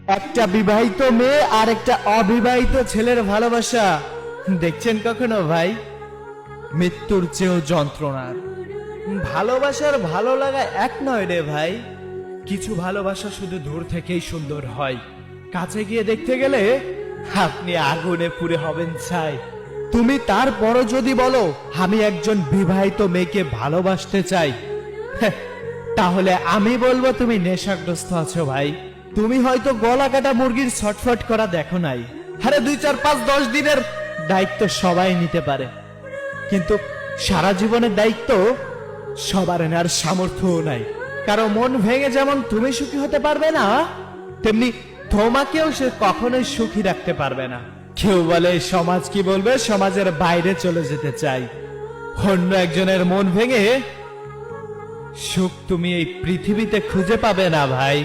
একটা বিবাহিত মেয়ে আর একটা অবিবাহিত ছেলের ভালোবাসা দেখছেন কখনো ভাই? মৃত্যুর চেয়েও যন্ত্রণার। ভালোবাসার ভালো লাগা এক নয় রে ভাই। কিছু ভালোবাসা শুধু দূর থেকেই সুন্দর হয়, কাছে গিয়ে দেখতে গেলে আপনি আগুনে পুড়ে হবেন ছাই। তুমি তারপরও যদি বলো আমি একজন বিবাহিত মেয়েকে ভালোবাসতে চাই, তাহলে আমি বলবো তুমি নেশাগ্রস্ত আছো ভাই। তুমি হয়তো গলা কাটা মুরগির ছটফট করা দেখো নাই। আরে 2, 4, 5, 10 দিনের দায়িত্ব সবাই নিতে পারে, কিন্তু সারা জীবনের দায়িত্ব সবার নেওয়ার সামর্থ্যও নাই। কারো মন ভেঙে যেমন তুমি সুখী হতে পারবে না, তেমনি তোমাকেও সে কখনোই সুখী রাখতে পারবে না। কেউ বলে সমাজ কি বলবে, সমাজের বাইরে চলে যেতে চাই। অন্য একজনের মন ভেঙে সুখ তুমি এই পৃথিবীতে খুঁজে পাবে না ভাই।